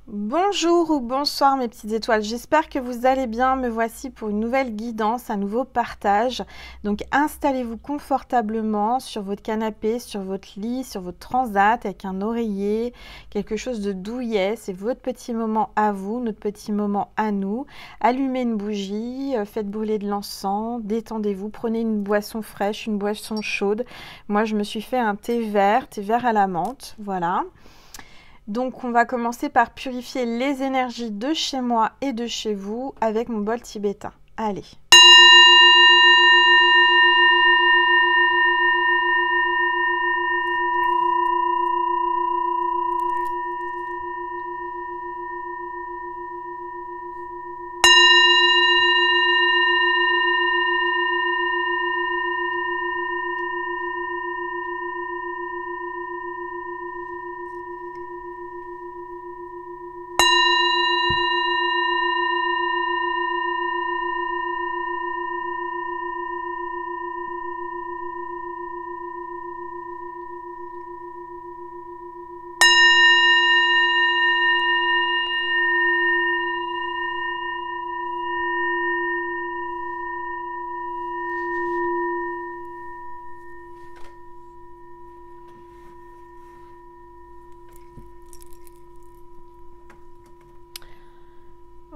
Bonjour ou bonsoir mes petites étoiles, j'espère que vous allez bien. Me voici pour une nouvelle guidance, un nouveau partage. Donc installez-vous confortablement sur votre canapé, sur votre lit, sur votre transat avec un oreiller, quelque chose de douillet. C'est votre petit moment à vous, notre petit moment à nous. Allumez une bougie, faites brûler de l'encens, détendez-vous, prenez une boisson fraîche, une boisson chaude. Moi je me suis fait un thé vert à la menthe, voilà. Donc on va commencer par purifier les énergies de chez moi et de chez vous avec mon bol tibétain. Allez.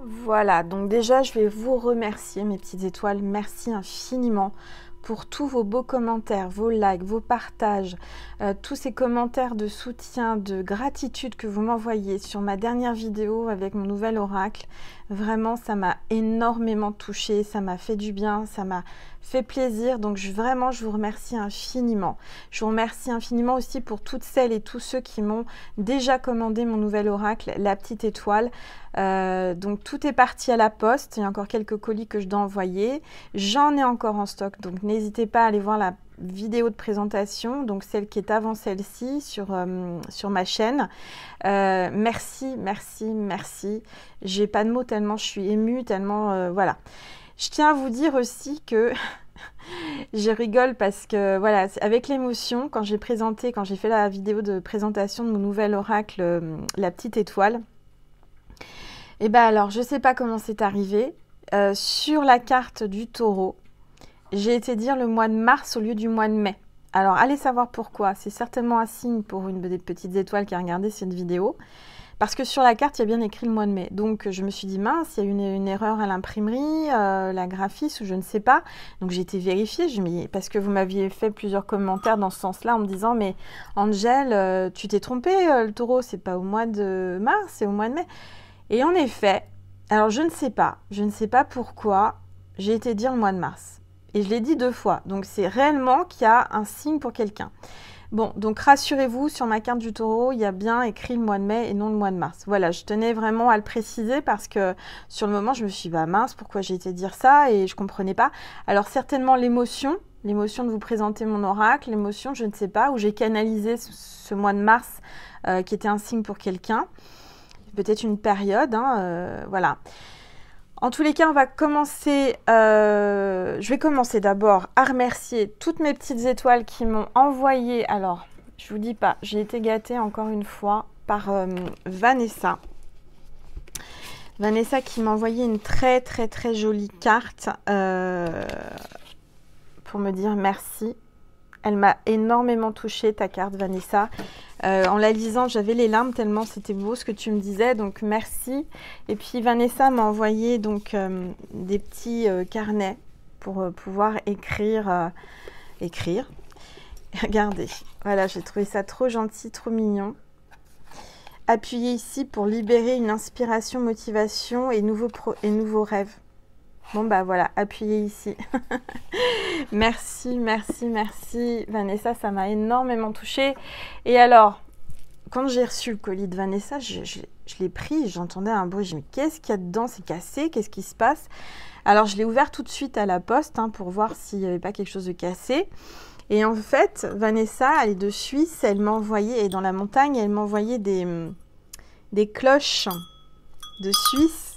Voilà, donc déjà je vais vous remercier mes petites étoiles, merci infiniment pour tous vos beaux commentaires, vos likes, vos partages, tous ces commentaires de soutien, de gratitude que vous m'envoyez sur ma dernière vidéo avec mon nouvel oracle. Vraiment, ça m'a énormément touchée, ça m'a fait du bien, ça m'a fait plaisir. Donc vraiment, je vous remercie infiniment. Je vous remercie infiniment aussi pour toutes celles et tous ceux qui m'ont déjà commandé mon nouvel oracle, la petite étoile. Donc tout est parti à la poste, il y a encore quelques colis que je dois envoyer, j'en ai encore en stock, donc n'hésitez pas à aller voir la vidéo de présentation, donc celle qui est avant celle-ci sur ma chaîne. Merci, j'ai pas de mots tellement je suis émue, tellement voilà. Je tiens à vous dire aussi que je rigole parce que voilà, avec l'émotion, quand j'ai fait la vidéo de présentation de mon nouvel oracle, la petite étoile, et bien alors, je ne sais pas comment c'est arrivé. Sur la carte du taureau, j'ai été dire le mois de mars au lieu du mois de mai. Alors, allez savoir pourquoi. C'est certainement un signe pour une des petites étoiles qui a regardé cette vidéo. Parce que sur la carte, il y a bien écrit le mois de mai. Donc, je me suis dit, mince, il y a une erreur à l'imprimerie, la graphiste, ou je ne sais pas. Donc, j'ai été vérifier, parce que vous m'aviez fait plusieurs commentaires dans ce sens-là en me disant, mais Angèle, tu t'es trompée, le taureau, c'est pas au mois de mars, c'est au mois de mai. Et en effet, alors je ne sais pas pourquoi j'ai été dire le mois de mars. Et je l'ai dit 2 fois, donc c'est réellement qu'il y a un signe pour quelqu'un. Bon, donc rassurez-vous, sur ma carte du taureau, il y a bien écrit le mois de mai et non le mois de mars. Voilà, je tenais vraiment à le préciser parce que sur le moment, je me suis dit, bah mince, pourquoi j'ai été dire ça et je ne comprenais pas. Alors certainement l'émotion de vous présenter mon oracle, l'émotion, je ne sais pas, où j'ai canalisé ce mois de mars qui était un signe pour quelqu'un. Peut-être une période, hein, voilà. En tous les cas, on va commencer, je vais commencer d'abord à remercier toutes mes petites étoiles qui m'ont envoyé, alors, je vous dis pas, j'ai été gâtée encore une fois par Vanessa. Vanessa qui m'a envoyé une très jolie carte pour me dire merci. Elle m'a énormément touchée, ta carte, Vanessa. En la lisant, j'avais les larmes tellement c'était beau ce que tu me disais, donc merci. Et puis Vanessa m'a envoyé donc des petits carnets pour pouvoir écrire. Regardez, voilà, j'ai trouvé ça trop gentil, trop mignon. Appuyez ici pour libérer une inspiration, motivation et nouveaux rêves. Bon bah voilà, appuyez ici. Merci Vanessa, ça m'a énormément touchée. Et alors, quand j'ai reçu le colis de Vanessa, je l'ai pris, j'entendais un bruit, je me dis mais qu'est-ce qu'il y a dedans, c'est cassé, qu'est-ce qui se passe? Alors je l'ai ouvert tout de suite à la poste pour voir s'il n'y avait pas quelque chose de cassé. Et en fait, Vanessa, elle est de Suisse, elle m'a envoyé, et dans la montagne, elle m'a envoyé des cloches de Suisse.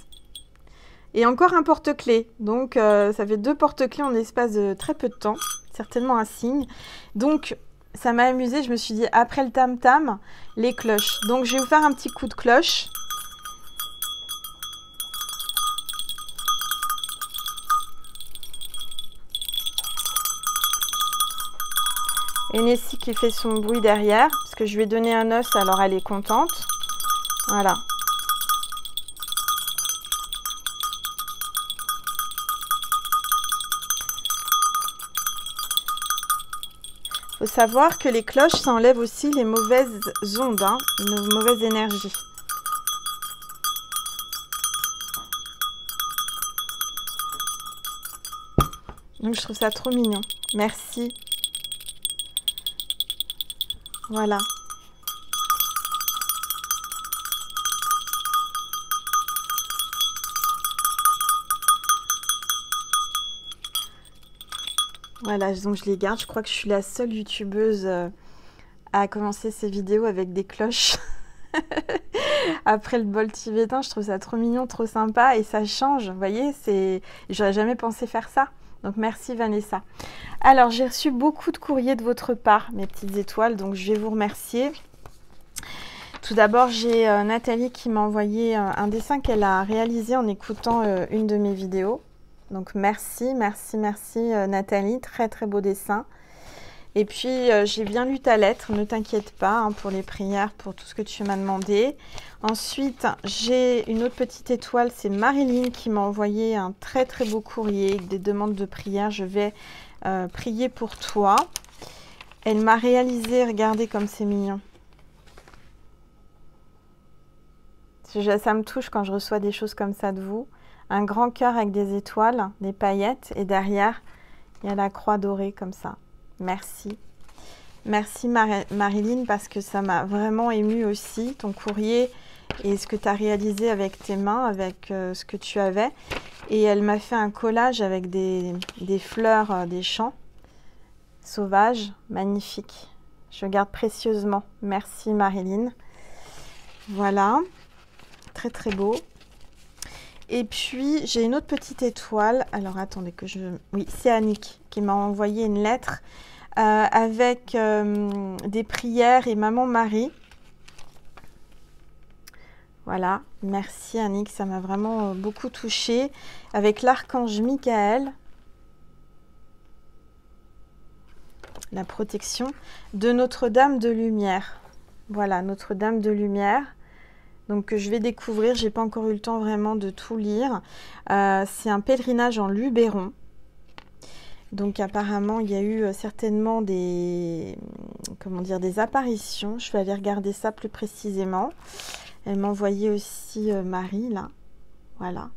Et encore un porte-clés, donc ça fait 2 porte-clés en espace de très peu de temps, certainement un signe. Donc ça m'a amusée, je me suis dit après le tam-tam, les cloches. Donc je vais vous faire un petit coup de cloche. Et Nessie qui fait son bruit derrière, parce que je lui ai donné un os, alors elle est contente. Voilà. Il faut savoir que les cloches, ça enlève aussi les mauvaises ondes, hein, les mauvaises énergies. Donc je trouve ça trop mignon. Merci. Voilà. Voilà, donc je les garde. Je crois que je suis la seule youtubeuse à commencer ces vidéos avec des cloches. Après le bol tibétain, je trouve ça trop mignon, trop sympa et ça change. Vous voyez, j'aurais jamais pensé faire ça. Donc merci Vanessa. Alors j'ai reçu beaucoup de courriers de votre part, mes petites étoiles, donc je vais vous remercier. Tout d'abord, j'ai Nathalie qui m'a envoyé un dessin qu'elle a réalisé en écoutant une de mes vidéos. Donc merci, merci, merci Nathalie, très très beau dessin. Et puis j'ai bien lu ta lettre, ne t'inquiète pas hein, pour les prières, pour tout ce que tu m'as demandé. Ensuite, j'ai une autre petite étoile, c'est Marilyn qui m'a envoyé un très très beau courrier avec des demandes de prière. Je vais prier pour toi. Elle m'a réalisé, regardez comme c'est mignon. Ça me touche quand je reçois des choses comme ça de vous. Un grand cœur avec des étoiles, des paillettes et derrière, il y a la croix dorée comme ça. Merci. Merci Marilyn parce que ça m'a vraiment émue aussi, ton courrier et ce que tu as réalisé avec tes mains, avec ce que tu avais. Et elle m'a fait un collage avec des fleurs, des champs sauvages, magnifiques. Je garde précieusement. Merci Marilyn. Voilà, très très beau. Et puis, j'ai une autre petite étoile. Alors, attendez que je... Oui, c'est Annick qui m'a envoyé une lettre avec des prières et Maman Marie. Voilà, merci Annick, ça m'a vraiment beaucoup touchée. Avec l'archange Michael, la protection de Notre-Dame de Lumière. Voilà, Notre-Dame de Lumière. Donc que je vais découvrir, j'ai pas encore eu le temps vraiment de tout lire. C'est un pèlerinage en Luberon. Donc apparemment il y a eu certainement des, comment dire, des apparitions. Je vais aller regarder ça plus précisément. Elle m'a envoyé aussi Marie là. Voilà.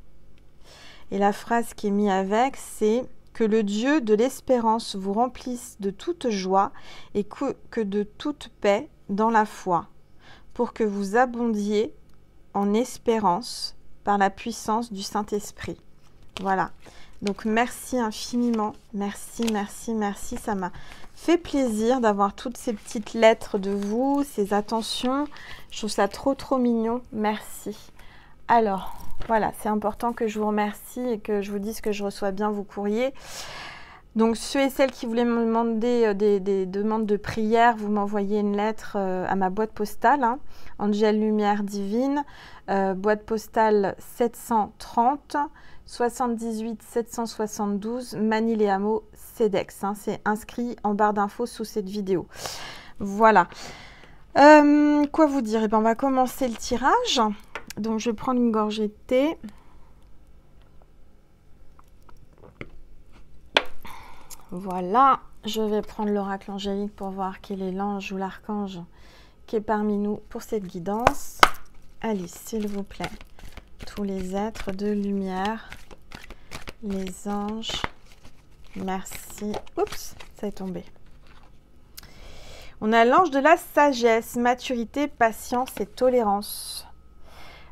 Et la phrase qui est mise avec, c'est que le Dieu de l'espérance vous remplisse de toute joie et que de toute paix dans la foi, pour que vous abondiez en espérance par la puissance du Saint-Esprit. Voilà. Donc, merci infiniment. Merci, merci, merci. Ça m'a fait plaisir d'avoir toutes ces petites lettres de vous, ces attentions. Je trouve ça trop, trop mignon. Merci. Alors, voilà, c'est important que je vous remercie et que je vous dise que je reçois bien vos courriers. Donc, ceux et celles qui voulaient me demander des demandes de prière, vous m'envoyez une lettre à ma boîte postale, hein, Angèle Lumière Divine, boîte postale 730 78 772 Manille-les-Hameaux, CEDEX. Hein, c'est inscrit en barre d'infos sous cette vidéo. Voilà. Quoi vous dire? Eh ben, on va commencer le tirage. Donc, je vais prendre une gorgée de thé. Voilà, je vais prendre l'oracle angélique pour voir quel est l'ange ou l'archange qui est parmi nous pour cette guidance. Allez, s'il vous plaît, tous les êtres de lumière, les anges, merci. Oups, ça est tombé. On a l'ange de la sagesse, maturité, patience et tolérance.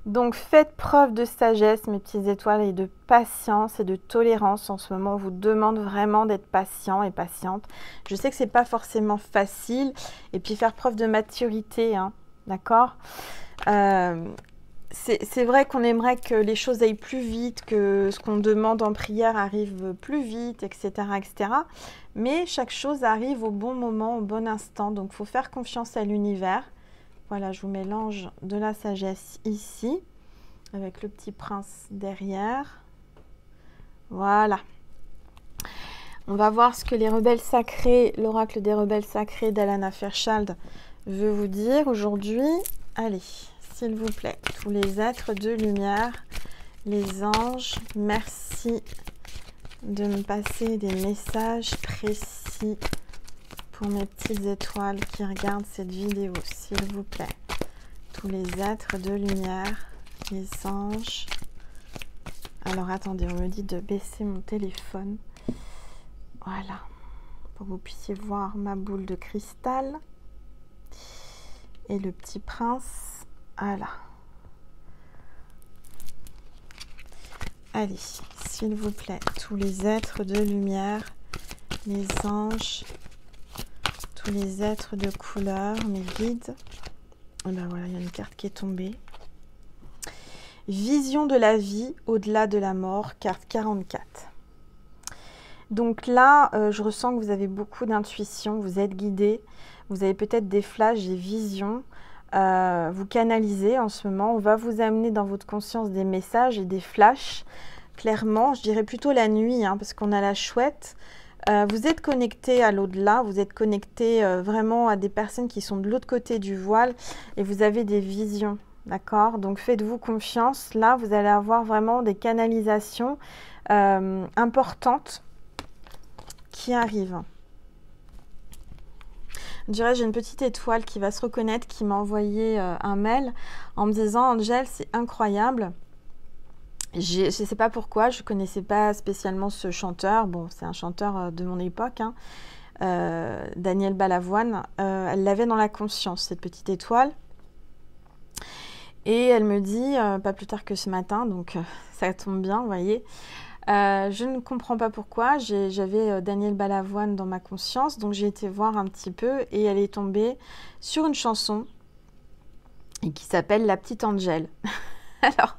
Donc, faites preuve de sagesse, mes petites étoiles, et de patience et de tolérance. En ce moment, on vous demande vraiment d'être patient et patiente. Je sais que ce n'est pas forcément facile. Et puis, faire preuve de maturité, hein, d'accord? C'est vrai qu'on aimerait que les choses aillent plus vite, que ce qu'on demande en prière arrive plus vite, etc., etc. Mais chaque chose arrive au bon moment, au bon instant. Donc, il faut faire confiance à l'univers. Voilà, je vous mets l'ange de la sagesse ici, avec le petit prince derrière. Voilà. On va voir ce que les rebelles sacrés, l'oracle des rebelles sacrés d'Alana Fairchild veut vous dire aujourd'hui. Allez, s'il vous plaît, tous les êtres de lumière, les anges, merci de me passer des messages précis pour mes petites étoiles qui regardent cette vidéo, s'il vous plaît. Tous les êtres de lumière, les anges. Alors attendez, on me dit de baisser mon téléphone. Voilà, pour que vous puissiez voir ma boule de cristal et le petit prince. Voilà. Allez, s'il vous plaît, tous les êtres de lumière, les anges, tous les êtres de couleur, mes guides. Et ben voilà, il y a une carte qui est tombée. Vision de la vie au-delà de la mort, carte 44. Donc là, je ressens que vous avez beaucoup d'intuition, vous êtes guidé, vous avez peut-être des flashs, des visions, vous canalisez en ce moment. On va vous amener dans votre conscience des messages et des flashs. Clairement, je dirais plutôt la nuit, hein, parce qu'on a la chouette. Vous êtes connecté à l'au-delà, vous êtes connecté vraiment à des personnes qui sont de l'autre côté du voile et vous avez des visions, d'accord? Donc faites-vous confiance. Là, vous allez avoir vraiment des canalisations importantes qui arrive. Je dirais, j'ai une petite étoile qui va se reconnaître, qui m'a envoyé un mail en me disant, Angel, c'est incroyable. Je ne sais pas pourquoi, je ne connaissais pas spécialement ce chanteur. Bon, c'est un chanteur de mon époque, hein. Daniel Balavoine. Elle l'avait dans la conscience, cette petite étoile. Et elle me dit, pas plus tard que ce matin, donc ça tombe bien, vous voyez. Je ne comprends pas pourquoi, j'avais Daniel Balavoine dans ma conscience, donc j'ai été voir un petit peu et elle est tombée sur une chanson qui s'appelle La Petite Angel. Alors,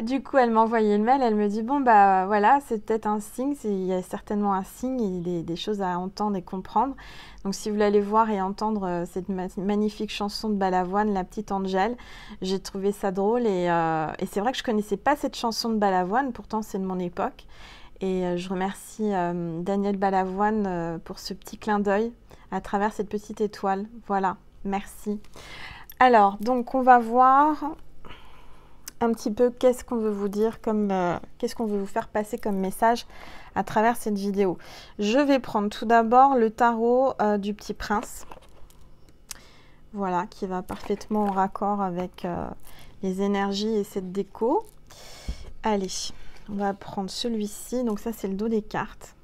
du coup, elle m'a envoyé le mail, elle me dit, bon, bah voilà, c'est peut-être un signe, il y a certainement un signe, il y a des choses à entendre et comprendre. Donc, si vous voulez aller voir et entendre cette magnifique chanson de Balavoine, La Petite Angel, j'ai trouvé ça drôle et c'est vrai que je ne connaissais pas cette chanson de Balavoine, pourtant c'est de mon époque. Et je remercie Daniel Balavoine pour ce petit clin d'œil à travers cette petite étoile. Voilà, merci. Alors, donc, on va voir un petit peu qu'est-ce qu'on veut vous dire, qu'est-ce qu'on veut vous faire passer comme message à travers cette vidéo. Je vais prendre tout d'abord le tarot du Petit Prince. Voilà, qui va parfaitement en raccord avec les énergies et cette déco. Allez, on va prendre celui-ci. Donc ça, c'est le dos des cartes.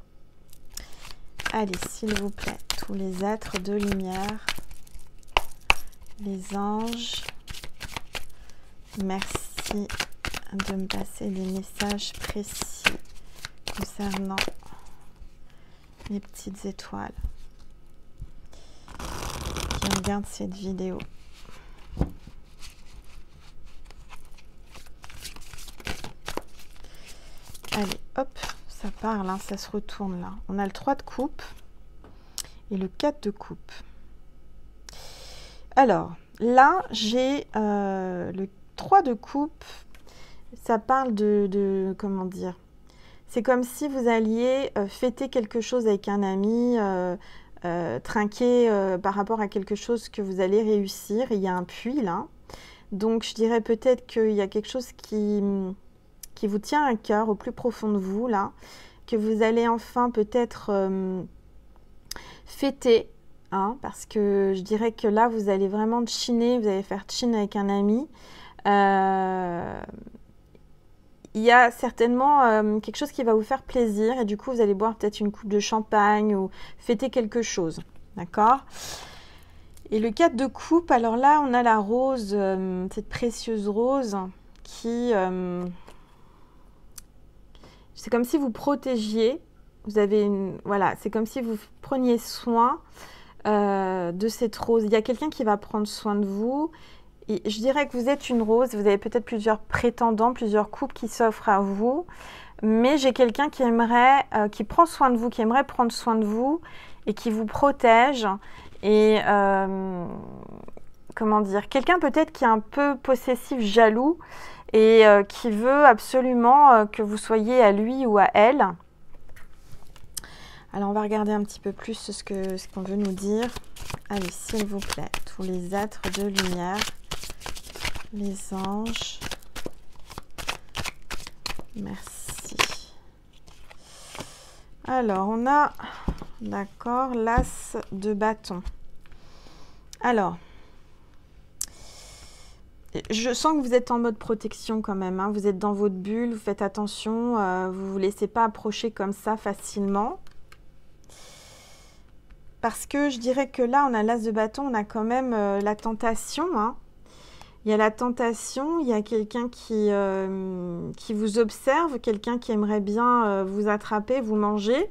Allez, s'il vous plaît, tous les êtres de lumière, les anges, merci de me passer des messages précis concernant les petites étoiles qui regardent cette vidéo. Allez, hop, ça parle, hein, ça se retourne là. On a le 3 de coupe et le 4 de coupe. Alors, là, j'ai le 3 de coupe, ça parle de comment dire, c'est comme si vous alliez fêter quelque chose avec un ami, trinquer par rapport à quelque chose que vous allez réussir. Il y a un puits là, donc je dirais peut-être qu'il y a quelque chose qui vous tient à cœur au plus profond de vous là, que vous allez enfin peut-être fêter. Hein, parce que je dirais que là, vous allez vraiment chiner, vous allez faire chin avec un ami. Il y a certainement quelque chose qui va vous faire plaisir et du coup, vous allez boire peut-être une coupe de champagne ou fêter quelque chose. D'accord? Et le 4 de coupe, alors là, on a la rose, cette précieuse rose qui... c'est comme si vous protégiez. Vous avez voilà, c'est comme si vous preniez soin de cette rose. Il y a quelqu'un qui va prendre soin de vous. Et je dirais que vous êtes une rose. Vous avez peut-être plusieurs prétendants, plusieurs couples qui s'offrent à vous. Mais j'ai quelqu'un qui aimerait, qui prend soin de vous, qui aimerait prendre soin de vous et qui vous protège. Et comment dire, quelqu'un peut-être qui est un peu possessif, jaloux et qui veut absolument que vous soyez à lui ou à elle. Alors, on va regarder un petit peu plus ce qu'on veut nous dire. Allez, s'il vous plaît, tous les êtres de lumière, les anges. Merci. Alors, on a, d'accord, l'as de bâton. Alors, je sens que vous êtes en mode protection quand même, hein. Vous êtes dans votre bulle, vous faites attention, vous ne vous laissez pas approcher comme ça facilement. Parce que je dirais que là, on a l'as de bâton, on a quand même la tentation, hein. Il y a la tentation, il y a quelqu'un qui vous observe, quelqu'un qui aimerait bien vous attraper, vous manger.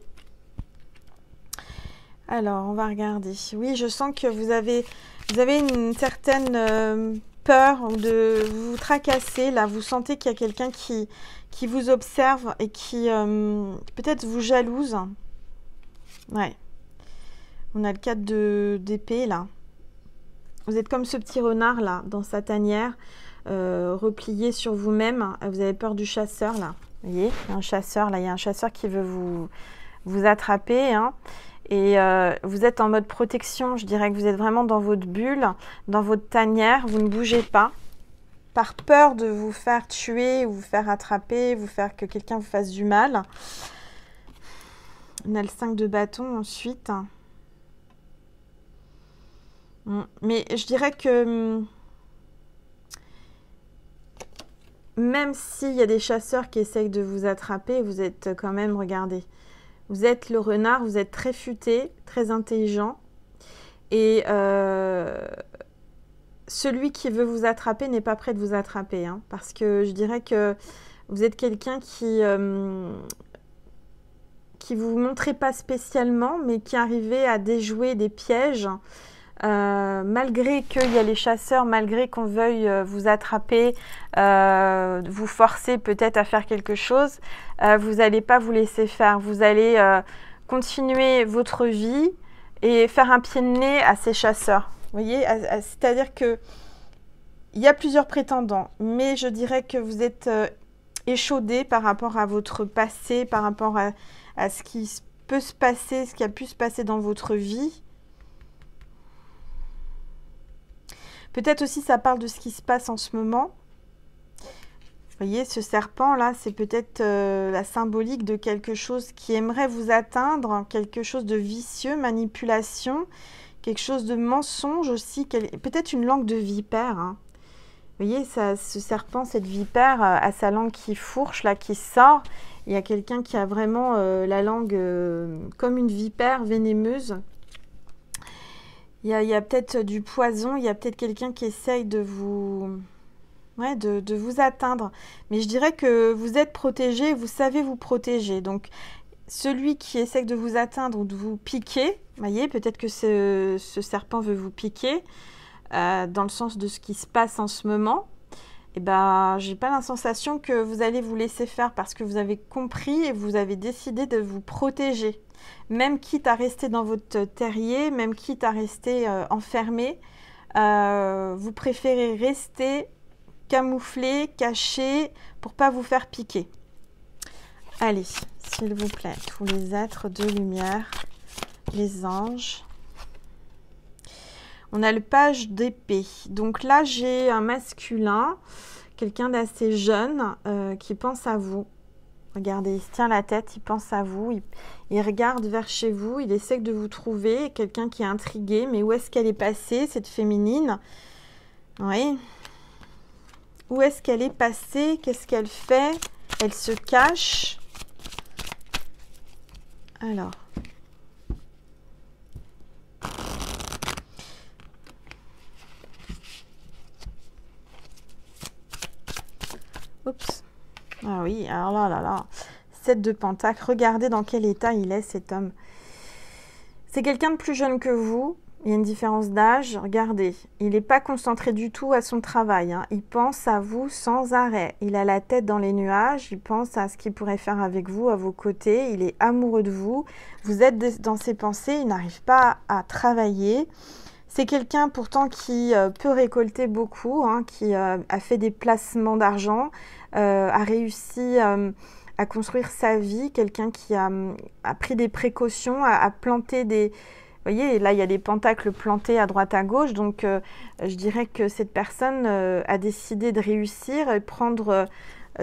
Alors, on va regarder. Oui, je sens que vous avez une certaine peur de vous tracasser. Là, vous sentez qu'il y a quelqu'un qui vous observe et qui peut-être vous jalouse. Ouais. On a le 4 d'épée, là. Vous êtes comme ce petit renard, là, dans sa tanière, replié sur vous-même. Vous avez peur du chasseur, là. Vous voyez, il y a un chasseur, là. Il y a un chasseur qui veut vous attraper, hein. Et vous êtes en mode protection. Je dirais que vous êtes vraiment dans votre bulle, dans votre tanière. Vous ne bougez pas. Par peur de vous faire tuer, ou vous faire attraper, vous faire que quelqu'un vous fasse du mal. On a le 5 de bâton ensuite. Mais je dirais que même s'il y a des chasseurs qui essayent de vous attraper, vous êtes quand même, regardez, vous êtes le renard, vous êtes très futé, très intelligent. Et celui qui veut vous attraper n'est pas prêt de vous attraper, hein, parce que je dirais que vous êtes quelqu'un qui vous montrait pas spécialement, mais qui arrivait à déjouer des pièges. Malgré qu'il y a les chasseurs, malgré qu'on veuille vous attraper, vous forcer peut-être à faire quelque chose, vous n'allez pas vous laisser faire. Vous allez continuer votre vie et faire un pied de nez à ces chasseurs. Vous voyez, c'est-à-dire que il y a plusieurs prétendants, mais je dirais que vous êtes échaudé par rapport à votre passé, par rapport à ce qui peut se passer, ce qui a pu se passer dans votre vie. Peut-être aussi ça parle de ce qui se passe en ce moment. Vous voyez, ce serpent-là, c'est peut-être la symbolique de quelque chose qui aimerait vous atteindre, quelque chose de vicieux, manipulation, quelque chose de mensonge aussi, peut-être une langue de vipère, hein. Vous voyez, ce serpent, cette vipère, a sa langue qui fourche, là, qui sort. Il y a quelqu'un qui a vraiment la langue comme une vipère vénémeuse. Il y a peut-être du poison, il y a peut-être quelqu'un qui essaye de vous atteindre. Mais je dirais que vous êtes protégé, vous savez vous protéger. Donc, celui qui essaie de vous atteindre ou de vous piquer, vous voyez, peut-être que ce serpent veut vous piquer, dans le sens de ce qui se passe en ce moment. Et ben, j'ai pas la sensation que vous allez vous laisser faire parce que vous avez compris et vous avez décidé de vous protéger. Même quitte à rester dans votre terrier, même quitte à rester enfermé, vous préférez rester camouflé, caché, pour pas vous faire piquer. Allez, s'il vous plaît, tous les êtres de lumière, les anges. On a le page d'épée. Donc là, j'ai un masculin, quelqu'un d'assez jeune qui pense à vous. Regardez, il se tient la tête, il pense à vous, il regarde vers chez vous, il essaie de vous trouver, quelqu'un qui est intrigué, mais où est-ce qu'elle est passée, cette féminine? Oui. Où est-ce qu'elle est passée? Qu'est-ce qu'elle fait? Elle se cache. Alors. Oups. Ah oui, alors là. 7 de Pentacle. Regardez dans quel état il est, cet homme. C'est quelqu'un de plus jeune que vous. Il y a une différence d'âge. Regardez, il n'est pas concentré du tout à son travail, hein. Il pense à vous sans arrêt. Il a la tête dans les nuages. Il pense à ce qu'il pourrait faire avec vous, à vos côtés. Il est amoureux de vous. Vous êtes dans ses pensées. Il n'arrive pas à travailler. C'est quelqu'un pourtant qui peut récolter beaucoup, hein, qui a fait des placements d'argent, a réussi à construire sa vie, quelqu'un qui a pris des précautions, a planté des... Vous voyez, là, il y a des pentacles plantés à droite à gauche, donc je dirais que cette personne a décidé de réussir et prendre...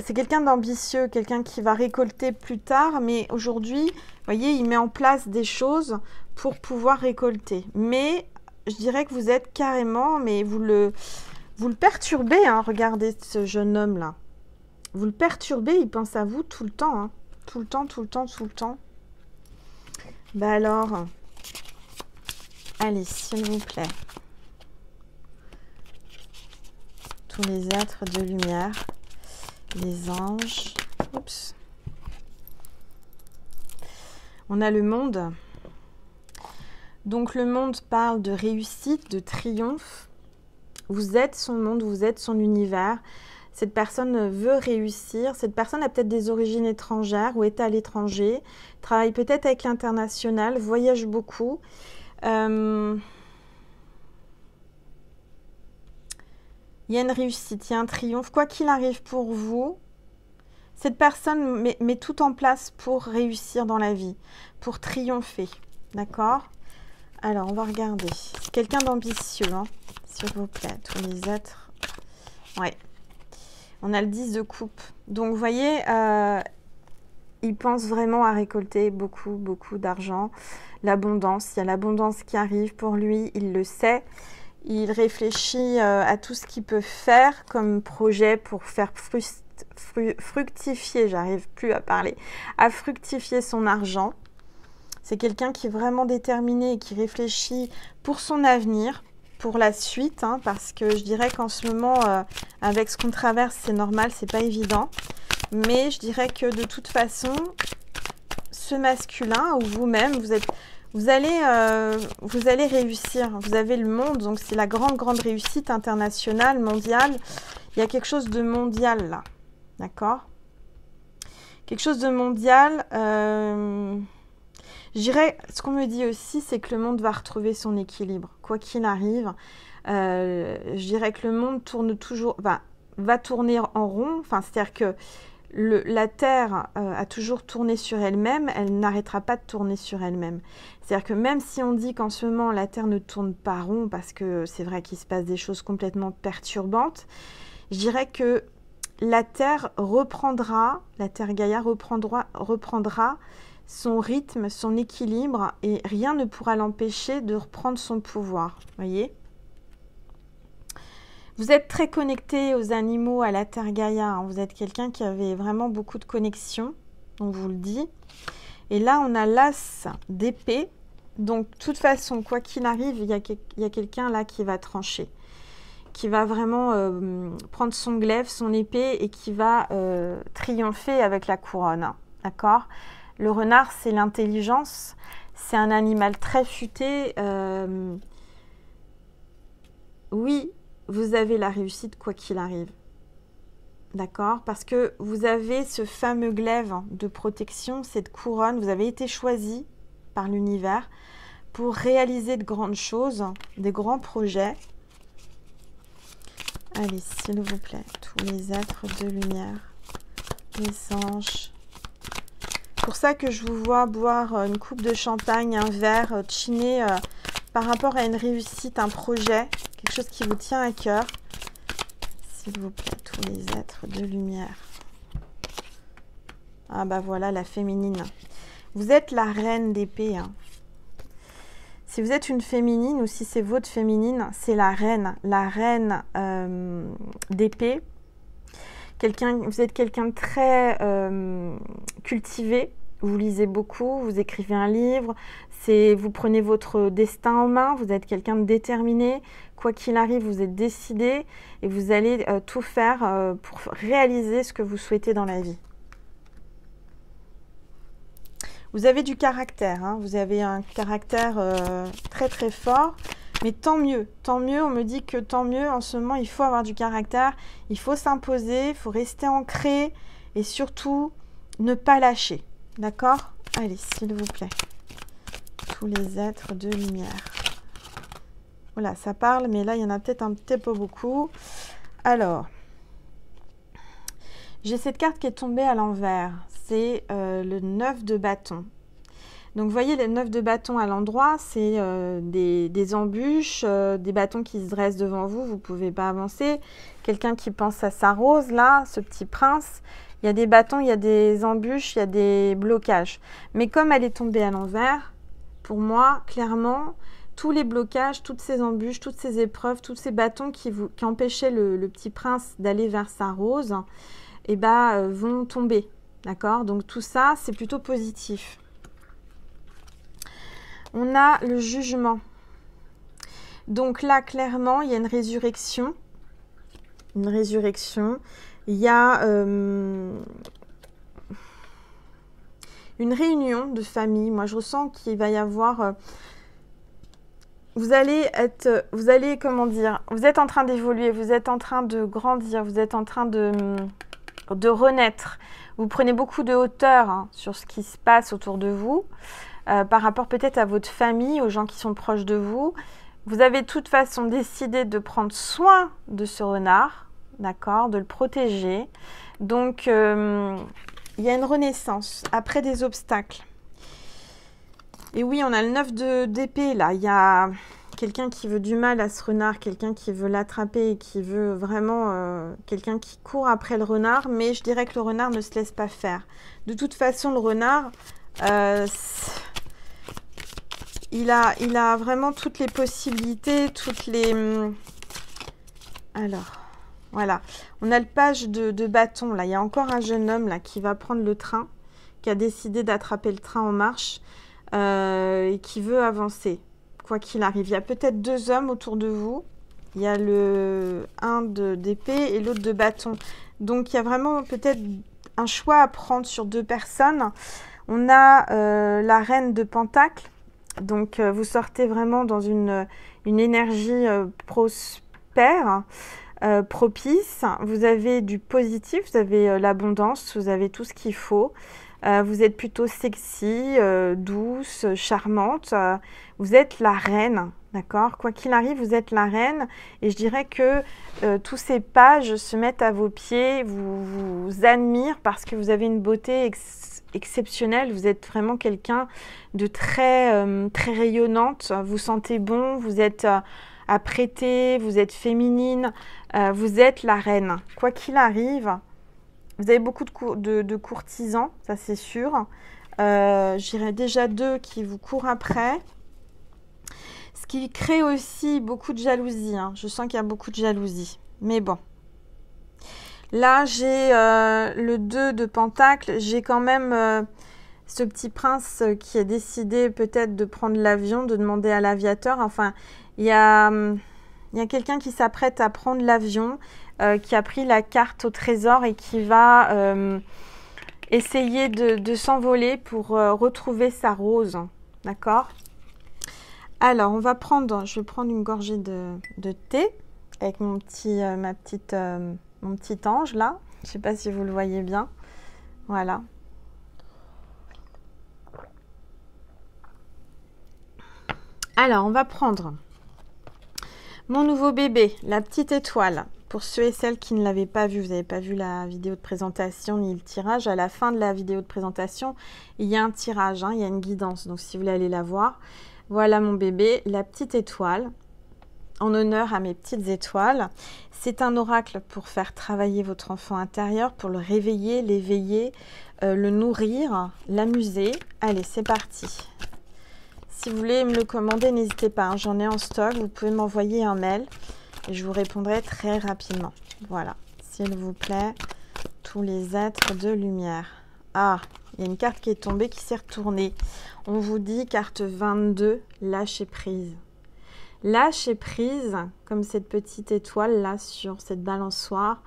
c'est quelqu'un d'ambitieux, quelqu'un qui va récolter plus tard, mais aujourd'hui, vous voyez, il met en place des choses pour pouvoir récolter. Mais je dirais que vous êtes carrément, mais vous le perturbez, hein, regardez ce jeune homme-là. Vous le perturbez, il pense à vous tout le temps, hein. Tout le temps, tout le temps, tout le temps. Bah alors, allez, s'il vous plaît. Tous les êtres de lumière, les anges. Oups. On a le monde. Donc le monde parle de réussite, de triomphe. Vous êtes son monde, vous êtes son univers. Cette personne veut réussir. Cette personne a peut-être des origines étrangères ou est à l'étranger. Travaille peut-être avec l'international, voyage beaucoup. Il y a une réussite, il y a un triomphe. Quoi qu'il arrive pour vous, cette personne met tout en place pour réussir dans la vie, pour triompher. D'accord? Alors, on va regarder. C'est quelqu'un d'ambitieux, hein, s'il vous plaît, tous les êtres. Ouais. On a le 10 de coupe. Donc, vous voyez, il pense vraiment à récolter beaucoup, beaucoup d'argent. L'abondance, il y a l'abondance qui arrive pour lui, il le sait. Il réfléchit à tout ce qu'il peut faire comme projet pour faire fructifier, j'arrive plus à parler, à fructifier son argent. C'est quelqu'un qui est vraiment déterminé et qui réfléchit pour son avenir, pour la suite, hein, parce que je dirais qu'en ce moment, avec ce qu'on traverse, c'est normal, c'est pas évident. Mais je dirais que de toute façon, ce masculin ou vous-même, vous allez réussir. Vous avez le monde, donc c'est la grande, grande réussite internationale, mondiale. Il y a quelque chose de mondial là, d'accord? Quelque chose de mondial. Je dirais, ce qu'on me dit aussi, c'est que le monde va retrouver son équilibre, quoi qu'il arrive. Je dirais que le monde tourne toujours, va tourner en rond. Enfin, c'est-à-dire que la Terre a toujours tourné sur elle-même, elle n'arrêtera pas de tourner sur elle-même. C'est-à-dire que même si on dit qu'en ce moment, la Terre ne tourne pas rond, parce que c'est vrai qu'il se passe des choses complètement perturbantes, je dirais que la Terre reprendra, la Terre Gaïa reprendra son rythme, son équilibre, et rien ne pourra l'empêcher de reprendre son pouvoir. Voyez ? Vous êtes très connecté aux animaux, à la Terre Gaïa. Hein. Vous êtes quelqu'un qui avait vraiment beaucoup de connexion, on vous le dit. Et là, on a l'as d'épée. Donc, de toute façon, quoi qu'il arrive, il y a quelqu'un là qui va trancher, qui va vraiment prendre son glaive, son épée, et qui va triompher avec la couronne. D'accord ? Le renard, c'est l'intelligence. C'est un animal très futé. Oui, vous avez la réussite quoi qu'il arrive. D'accord? Parce que vous avez ce fameux glaive de protection, cette couronne. Vous avez été choisi par l'univers pour réaliser de grandes choses, des grands projets. Allez, s'il vous plaît, tous les êtres de lumière, les anges. C'est pour ça que je vous vois boire une coupe de champagne, un verre, chiner par rapport à une réussite, un projet, quelque chose qui vous tient à cœur. S'il vous plaît, tous les êtres de lumière. Ah bah voilà, la féminine. Vous êtes la reine d'épée. Hein. Si vous êtes une féminine ou si c'est votre féminine, c'est la reine d'épée. Vous êtes quelqu'un de très cultivé, vous lisez beaucoup, vous écrivez un livre, vous prenez votre destin en main, vous êtes quelqu'un de déterminé, quoi qu'il arrive, vous êtes décidé et vous allez tout faire pour réaliser ce que vous souhaitez dans la vie. Vous avez du caractère, hein, vous avez un caractère très très fort. Mais tant mieux, on me dit que tant mieux, en ce moment, il faut avoir du caractère, il faut s'imposer, il faut rester ancré et surtout, ne pas lâcher, d'accord? Allez, s'il vous plaît, tous les êtres de lumière. Voilà, ça parle, mais là, il y en a peut-être un petit peu beaucoup. Alors, j'ai cette carte qui est tombée à l'envers. c'est le 9 de bâton. Donc, vous voyez, le 9 de bâton à l'endroit, c'est des embûches, des bâtons qui se dressent devant vous. Vous ne pouvez pas avancer. Quelqu'un qui pense à sa rose, là, ce petit prince. Il y a des bâtons, il y a des embûches, il y a des blocages. Mais comme elle est tombée à l'envers, pour moi, clairement, tous les blocages, toutes ces embûches, toutes ces épreuves, tous ces bâtons qui empêchaient le petit prince d'aller vers sa rose, eh ben, vont tomber. D'accord? Donc tout ça, c'est plutôt positif. On a le jugement. Donc là, clairement, il y a une résurrection. Une résurrection. Il y a une réunion de famille. Moi, je ressens qu'il va y avoir... vous allez, comment dire, vous êtes en train d'évoluer, vous êtes en train de grandir, vous êtes en train de renaître. Vous prenez beaucoup de hauteur hein, sur ce qui se passe autour de vous, par rapport peut-être à votre famille, aux gens qui sont proches de vous. Vous avez de toute façon décidé de prendre soin de ce renard, d'accord, de le protéger. Donc, il y a une renaissance après des obstacles. Et oui, on a le 9 d'épée là. Il y a quelqu'un qui veut du mal à ce renard, quelqu'un qui veut l'attraper et qui veut vraiment... quelqu'un qui court après le renard. Mais je dirais que le renard ne se laisse pas faire. De toute façon, le renard, il a vraiment toutes les possibilités, toutes les... Alors, voilà. On a le page de bâton là. Il y a encore un jeune homme là qui va prendre le train, qui a décidé d'attraper le train en marche. Et qui veut avancer, quoi qu'il arrive. Il y a peut-être deux hommes autour de vous. Il y a un d'épée et l'autre de bâton. Donc, il y a vraiment peut-être un choix à prendre sur deux personnes. On a la reine de Pentacle. Donc, vous sortez vraiment dans une énergie prospère, propice. Vous avez du positif, vous avez l'abondance, vous avez tout ce qu'il faut. Vous êtes plutôt sexy, douce, charmante. Vous êtes la reine, d'accord? Quoi qu'il arrive, vous êtes la reine. Et je dirais que tous ces pages se mettent à vos pieds, vous admirent parce que vous avez une beauté exceptionnelle. Vous êtes vraiment quelqu'un de très rayonnante. Vous sentez bon, vous êtes apprêtée, vous êtes féminine. Vous êtes la reine. Quoi qu'il arrive... Vous avez beaucoup de courtisans, ça c'est sûr. J'irai déjà deux qui vous courent après. Ce qui crée aussi beaucoup de jalousie. Hein. Je sens qu'il y a beaucoup de jalousie. Mais bon. Là, j'ai le 2 de Pentacle. J'ai quand même ce petit prince qui a décidé peut-être de prendre l'avion, de demander à l'aviateur. Enfin, il y a quelqu'un qui s'apprête à prendre l'avion. Qui a pris la carte au trésor et qui va essayer de s'envoler pour retrouver sa rose. D'accord? Alors, je vais prendre une gorgée de thé avec mon petit ange là. Je ne sais pas si vous le voyez bien. Voilà. Alors, on va prendre mon nouveau bébé, la petite étoile. Pour ceux et celles qui ne l'avaient pas vu, vous n'avez pas vu la vidéo de présentation ni le tirage, à la fin de la vidéo de présentation, il y a un tirage, hein, il y a une guidance. Donc, si vous voulez aller la voir, voilà mon bébé, la petite étoile, en honneur à mes petites étoiles. C'est un oracle pour faire travailler votre enfant intérieur, pour le réveiller, l'éveiller, le nourrir, l'amuser. Allez, c'est parti. Si vous voulez me le commander, n'hésitez pas, hein, j'en ai en stock. Vous pouvez m'envoyer un mail. Et je vous répondrai très rapidement. Voilà, s'il vous plaît, tous les êtres de lumière. Ah, il y a une carte qui est tombée, qui s'est retournée. On vous dit, carte 22, lâcher prise. Lâcher prise, comme cette petite étoile là sur cette balançoire.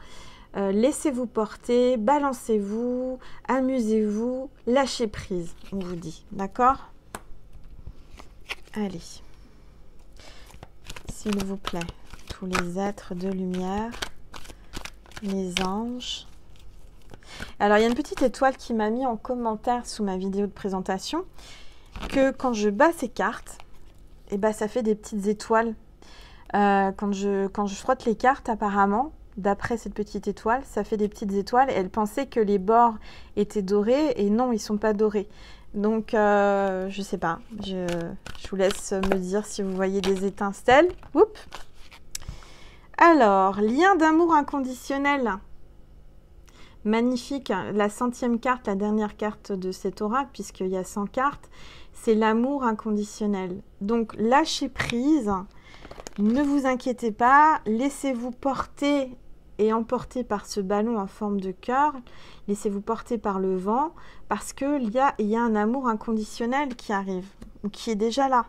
Laissez-vous porter, balancez-vous, amusez-vous, lâchez prise, on vous dit. D'accord? Allez, s'il vous plaît. Tous les êtres de lumière, les anges. Alors, il y a une petite étoile qui m'a mis en commentaire sous ma vidéo de présentation que quand je bats ces cartes, eh ben, ça fait des petites étoiles. Quand je frotte les cartes, apparemment, d'après cette petite étoile, ça fait des petites étoiles. Et elle pensait que les bords étaient dorés et non, ils sont pas dorés. Donc, je sais pas. Je vous laisse me dire si vous voyez des étincelles. Oups. Alors, lien d'amour inconditionnel. Magnifique. La 100e carte, la dernière carte de cet oracle, puisqu'il y a 100 cartes, c'est l'amour inconditionnel. Donc, lâchez prise. Ne vous inquiétez pas. Laissez-vous porter et emporté par ce ballon en forme de cœur, laissez-vous porter par le vent, parce qu'il y a un amour inconditionnel qui arrive, ou qui est déjà là.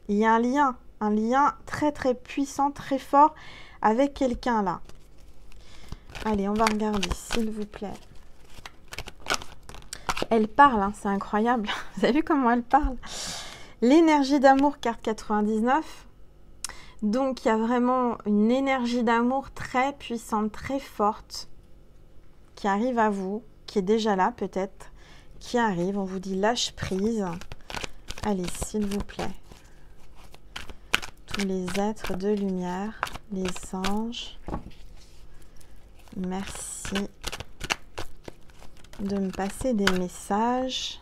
Il y a un lien très très puissant, très fort avec quelqu'un là. Allez, on va regarder, s'il vous plaît. Elle parle, hein, c'est incroyable. Vous avez vu comment elle parle? L'énergie d'amour, carte 99. Donc, il y a vraiment une énergie d'amour très puissante, très forte, qui arrive à vous, qui est déjà là peut-être, qui arrive. On vous dit lâche prise. Allez, s'il vous plaît. Tous les êtres de lumière, les anges, merci de me passer des messages.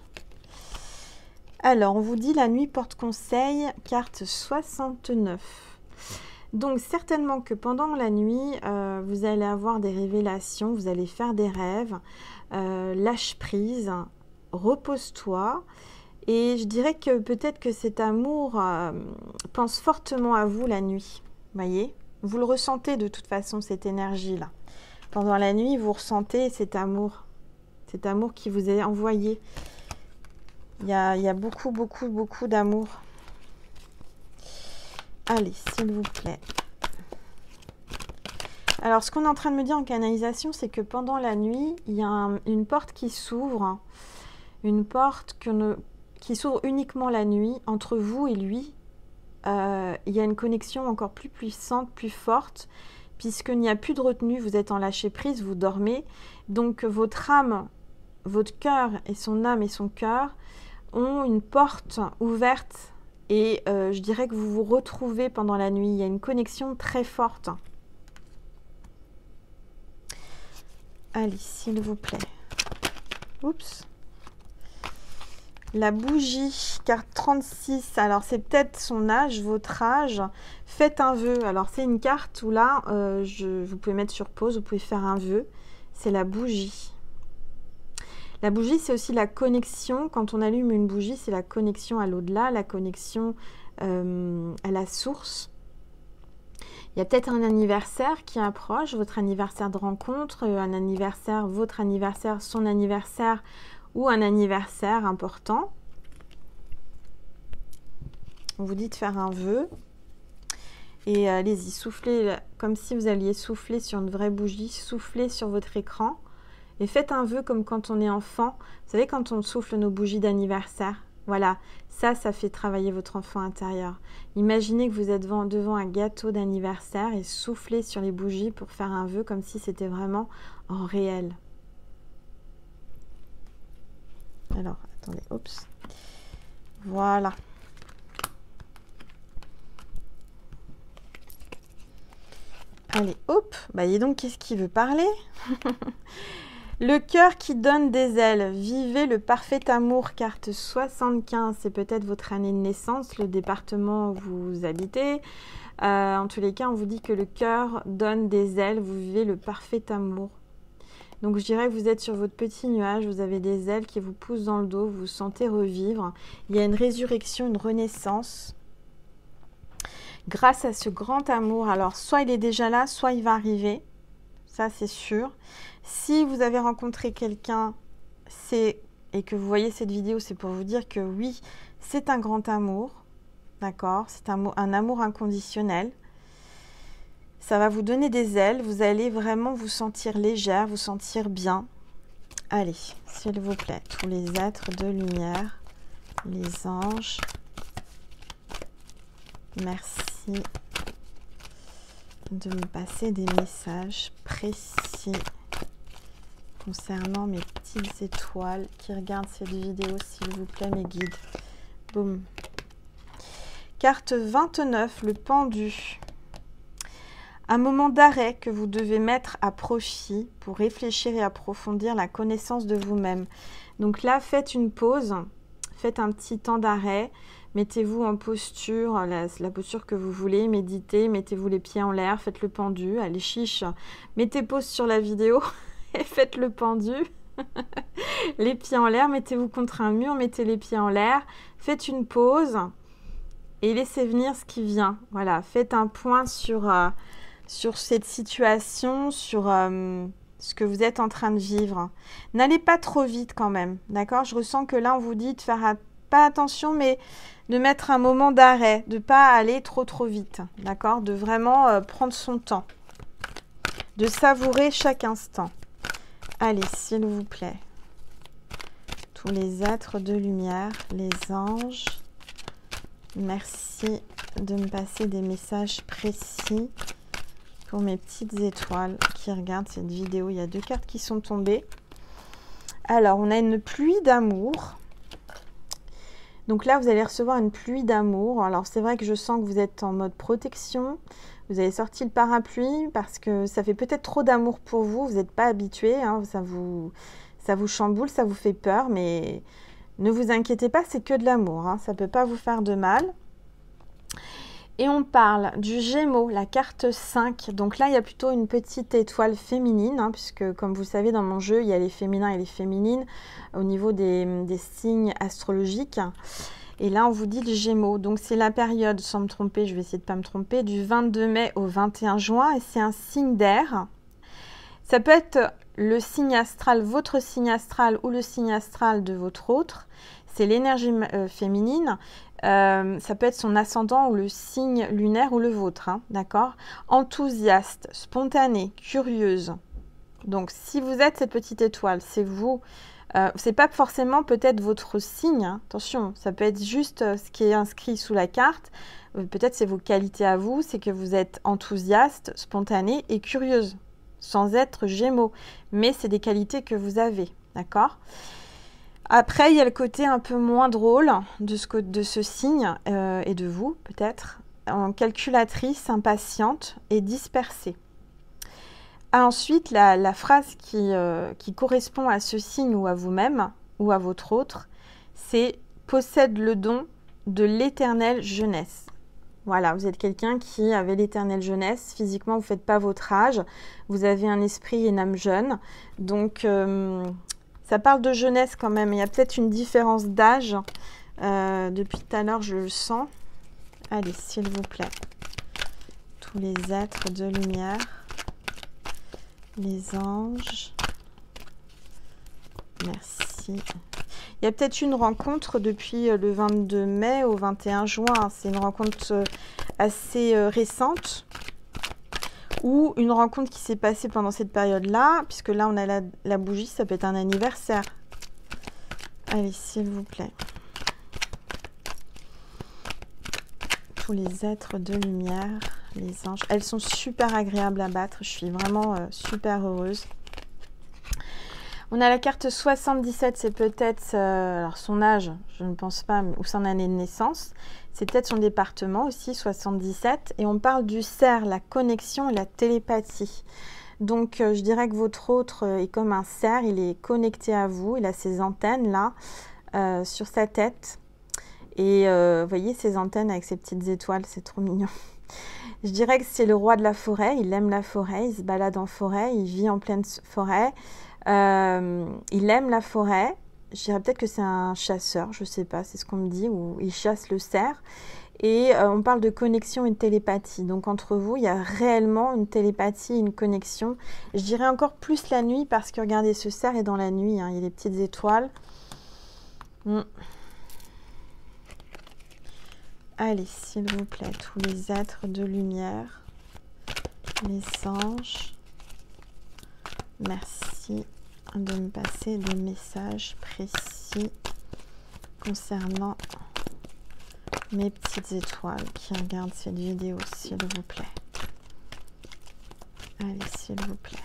Alors, on vous dit la nuit porte conseil, carte 69. Donc, certainement que pendant la nuit, vous allez avoir des révélations, vous allez faire des rêves, lâche prise, repose-toi. Et je dirais que peut-être que cet amour pense fortement à vous la nuit. Voyez, vous le ressentez de toute façon, cette énergie-là. Pendant la nuit, vous ressentez cet amour qui vous est envoyé. Il y a beaucoup, beaucoup, beaucoup d'amour. Allez, s'il vous plaît. Alors, ce qu'on est en train de me dire en canalisation, c'est que pendant la nuit, il y a une porte qui s'ouvre. Une porte qui s'ouvre uniquement la nuit. Entre vous et lui, il y a une connexion encore plus puissante, plus forte, puisqu'il n'y a plus de retenue. Vous êtes en lâcher-prise, vous dormez. Donc, votre âme, votre cœur et son âme et son cœur ont une porte ouverte. Et je dirais que vous vous retrouvez pendant la nuit. Il y a une connexion très forte. Allez, s'il vous plaît. Oups. La bougie, carte 36. Alors, c'est peut-être son âge, votre âge. Faites un vœu. Alors, c'est une carte où là, vous pouvez mettre sur pause, vous pouvez faire un vœu. C'est la bougie. La bougie, c'est aussi la connexion. Quand on allume une bougie, c'est la connexion à l'au-delà, la connexion à la source. Il y a peut-être un anniversaire qui approche, votre anniversaire de rencontre, un anniversaire, votre anniversaire, son anniversaire ou un anniversaire important. On vous dit de faire un vœu. Et allez-y, soufflez comme si vous alliez souffler sur une vraie bougie, soufflez sur votre écran. Et faites un vœu comme quand on est enfant. Vous savez, quand on souffle nos bougies d'anniversaire. Voilà, ça fait travailler votre enfant intérieur. Imaginez que vous êtes devant un gâteau d'anniversaire et soufflez sur les bougies pour faire un vœu comme si c'était vraiment en réel. Alors, attendez, oups. Voilà. Allez, hop. Bah, dis donc, qu'est-ce qu'il veut parler? Le cœur qui donne des ailes. Vivez le parfait amour, carte 75. C'est peut-être votre année de naissance, le département où vous habitez. En tous les cas, on vous dit que le cœur donne des ailes. Vous vivez le parfait amour. Donc, je dirais que vous êtes sur votre petit nuage. Vous avez des ailes qui vous poussent dans le dos. Vous vous sentez revivre. Il y a une résurrection, une renaissance. Grâce à ce grand amour. Alors, soit il est déjà là, soit il va arriver. Ça, c'est sûr. Si vous avez rencontré quelqu'un et que vous voyez cette vidéo, c'est pour vous dire que oui, c'est un grand amour. D'accord? C'est un amour inconditionnel. Ça va vous donner des ailes. Vous allez vraiment vous sentir légère, vous sentir bien. Allez, s'il vous plaît, tous les êtres de lumière, les anges. Merci de me passer des messages précis concernant mes petites étoiles qui regardent cette vidéo, s'il vous plaît, mes guides. Boum. Carte 29, le pendu. Un moment d'arrêt que vous devez mettre à profit pour réfléchir et approfondir la connaissance de vous-même. Donc là, faites une pause, faites un petit temps d'arrêt, mettez-vous en posture, la posture que vous voulez, méditez, mettez-vous les pieds en l'air, faites le pendu, allez chiche, mettez pause sur la vidéo et faites le pendu. Les pieds en l'air, mettez-vous contre un mur, mettez les pieds en l'air, faites une pause et laissez venir ce qui vient. Voilà, faites un point sur cette situation, sur ce que vous êtes en train de vivre. N'allez pas trop vite quand même, d'accord? Je ressens que là, on vous dit de faire pas attention, mais de mettre un moment d'arrêt, de ne pas aller trop vite, d'accord? De vraiment prendre son temps, de savourer chaque instant. Allez, s'il vous plaît. Tous les êtres de lumière, les anges, merci de me passer des messages précis pour mes petites étoiles qui regardent cette vidéo. Il y a 2 cartes qui sont tombées. Alors, on a une pluie d'amour. Donc là, vous allez recevoir une pluie d'amour. Alors, c'est vrai que je sens que vous êtes en mode protection. Vous avez sorti le parapluie parce que ça fait peut-être trop d'amour pour vous. Vous n'êtes pas habitué. Hein, ça vous chamboule, ça vous fait peur. Mais ne vous inquiétez pas, c'est que de l'amour. Hein, ça ne peut pas vous faire de mal. Et on parle du Gémeaux, la carte 5. Donc là, il y a plutôt une petite étoile féminine, hein, puisque comme vous le savez, dans mon jeu, il y a les féminins et les féminines au niveau des signes astrologiques. Et là, on vous dit le Gémeaux. Donc c'est la période, sans me tromper, je vais essayer de ne pas me tromper, du 22 mai au 21 juin. Et c'est un signe d'air. Ça peut être le signe astral, votre signe astral ou le signe astral de votre autre. C'est l'énergie féminine. Ça peut être son ascendant ou le signe lunaire ou le vôtre, hein, d'accord? Enthousiaste, spontanée, curieuse. Donc, si vous êtes cette petite étoile, c'est vous. C'est pas forcément peut-être votre signe, hein, attention, ça peut être juste ce qui est inscrit sous la carte. Peut-être c'est vos qualités à vous, c'est que vous êtes enthousiaste, spontanée et curieuse, sans être Gémeaux. Mais c'est des qualités que vous avez, d'accord? Après, il y a le côté un peu moins drôle de ce signe et de vous, peut-être. En calculatrice, impatiente et dispersée. Ensuite, la phrase qui correspond à ce signe ou à vous-même ou à votre autre, c'est « possède le don de l'éternelle jeunesse ». Voilà, vous êtes quelqu'un qui avait l'éternelle jeunesse. Physiquement, vous ne faites pas votre âge. Vous avez un esprit et une âme jeune. Donc... ça parle de jeunesse quand même. Il y a peut-être une différence d'âge. Depuis tout à l'heure, je le sens. Allez, s'il vous plaît. Tous les êtres de lumière. Les anges. Merci. Il y a peut-être une rencontre depuis le 22 mai au 21 juin. C'est une rencontre assez récente. Ou une rencontre qui s'est passée pendant cette période-là, puisque là, on a la bougie, ça peut être un anniversaire. Allez, s'il vous plaît. Tous les êtres de lumière, les anges. Elles sont super agréables à battre. Je suis vraiment super heureuse. On a la carte 77, c'est peut-être alors son âge, je ne pense pas, ou son année de naissance. C'est peut-être son département aussi, 77. Et on parle du cerf, la connexion et la télépathie. Donc, je dirais que votre autre est comme un cerf, il est connecté à vous. Il a ses antennes là, sur sa tête. Et vous voyez ces antennes avec ces petites étoiles, c'est trop mignon. Je dirais que c'est le roi de la forêt. Il aime la forêt, il se balade en forêt, il vit en pleine forêt. Il aime la forêt. Je dirais peut-être que c'est un chasseur, je ne sais pas, c'est ce qu'on me dit, ou il chasse le cerf. Et on parle de connexion et de télépathie. Donc entre vous, il y a réellement une télépathie, une connexion. Je dirais encore plus la nuit parce que regardez, ce cerf est dans la nuit, hein, il y a des petites étoiles. Allez, s'il vous plaît, tous les êtres de lumière, les anges, merci de me passer des messages précis concernant mes petites étoiles qui regardent cette vidéo, s'il vous plaît. Allez, s'il vous plaît.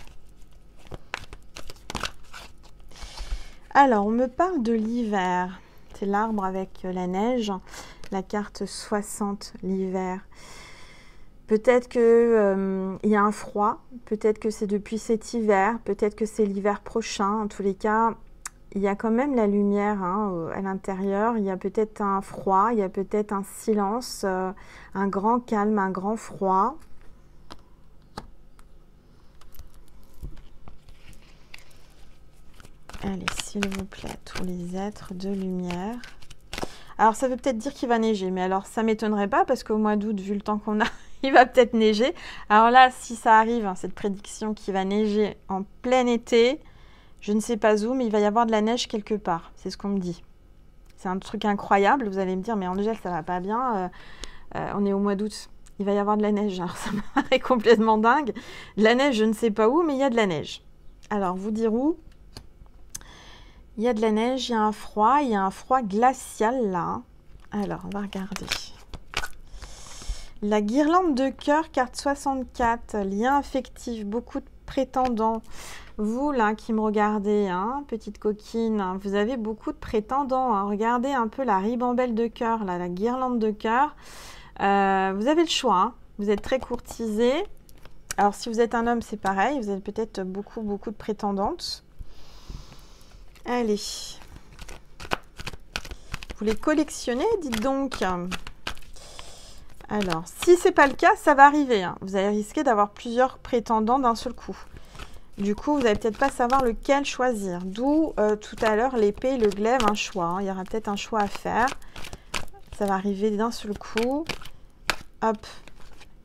Alors, on me parle de l'hiver. C'est l'arbre avec la neige. La carte 60, l'hiver. Peut-être que il y a un froid, peut-être que c'est depuis cet hiver, peut-être que c'est l'hiver prochain. En tous les cas, il y a quand même la lumière hein, à l'intérieur. Il y a peut-être un froid, il y a peut-être un silence, un grand calme, un grand froid. Allez, s'il vous plaît, tous les êtres de lumière. Alors, ça veut peut-être dire qu'il va neiger, mais alors ça ne m'étonnerait pas parce qu'au mois d'août, vu le temps qu'on a, il va peut-être neiger. Alors là, si ça arrive, hein, cette prédiction qu'il va neiger en plein été, je ne sais pas où, mais il va y avoir de la neige quelque part. C'est ce qu'on me dit. C'est un truc incroyable. Vous allez me dire, mais Angèle, ça va pas bien. On est au mois d'août. Il va y avoir de la neige. Alors, ça me paraît complètement dingue. De la neige, je ne sais pas où, mais il y a de la neige. Alors, vous dire où? Il y a de la neige, il y a un froid glacial là. Alors, on va regarder. La guirlande de cœur, carte 64, lien affectif, beaucoup de prétendants. Vous là qui me regardez, hein, petite coquine, hein, vous avez beaucoup de prétendants. Hein. Regardez un peu la ribambelle de cœur, là, la guirlande de cœur. Vous avez le choix, hein. Vous êtes très courtisé. Alors, si vous êtes un homme, c'est pareil. Vous avez peut-être beaucoup de prétendantes. Allez, vous les collectionnez, dites donc. Alors, si c'est pas le cas, ça va arriver. Hein. Vous allez risquer d'avoir plusieurs prétendants d'un seul coup. Du coup, vous n'allez peut-être pas savoir lequel choisir. D'où tout à l'heure l'épée, le glaive, un choix. Hein. Il y aura peut-être un choix à faire. Ça va arriver d'un seul coup. Hop,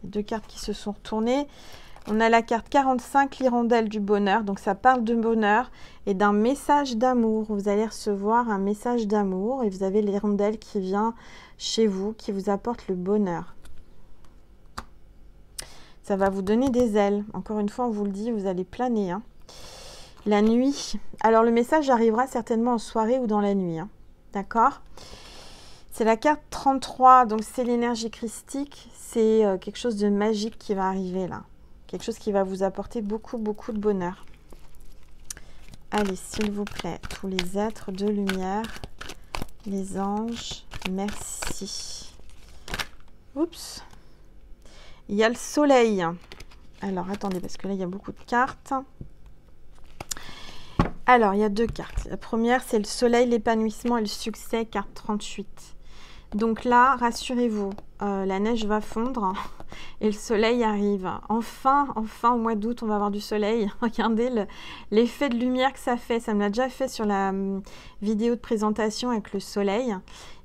deux cartes qui se sont retournées. On a la carte 45, l'hirondelle du bonheur. Donc, ça parle de bonheur et d'un message d'amour. Vous allez recevoir un message d'amour et vous avez l'hirondelle qui vient chez vous, qui vous apporte le bonheur. Ça va vous donner des ailes. Encore une fois, on vous le dit, vous allez planer. Hein. La nuit. Alors, le message arrivera certainement en soirée ou dans la nuit. Hein. D'accord ? C'est la carte 33. Donc, c'est l'énergie christique. C'est quelque chose de magique qui va arriver là. Quelque chose qui va vous apporter beaucoup de bonheur. Allez, s'il vous plaît, tous les êtres de lumière, les anges, merci. Oups. Il y a le soleil. Alors, attendez, parce que là, il y a beaucoup de cartes. Alors, il y a deux cartes. La première, c'est le soleil, l'épanouissement et le succès, carte 38. Donc là, rassurez-vous, la neige va fondre et le soleil arrive. Enfin, au mois d'août, on va avoir du soleil. Regardez l'effet de lumière que ça fait. Ça me l'a déjà fait sur la vidéo de présentation avec le soleil.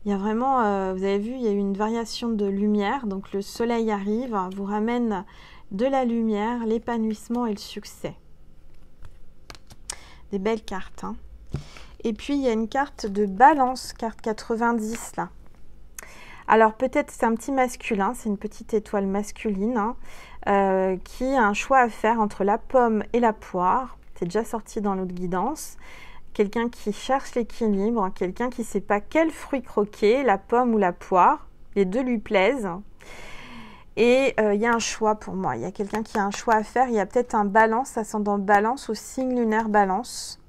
Il y a vraiment, vous avez vu, il y a eu une variation de lumière. Donc le soleil arrive, vous ramène de la lumière, l'épanouissement et le succès. Des belles cartes. Hein. Et puis, il y a une carte de balance, carte 90 là. Alors peut-être c'est un petit masculin, c'est une petite étoile masculine hein, qui a un choix à faire entre la pomme et la poire. C'est déjà sorti dans l'autre guidance. Quelqu'un qui cherche l'équilibre, quelqu'un qui ne sait pas quel fruit croquer, la pomme ou la poire. Les deux lui plaisent. Et il y a un choix pour moi. Il y a quelqu'un qui a un choix à faire. Il y a peut-être un balance, ascendant balance ou signe lunaire balance.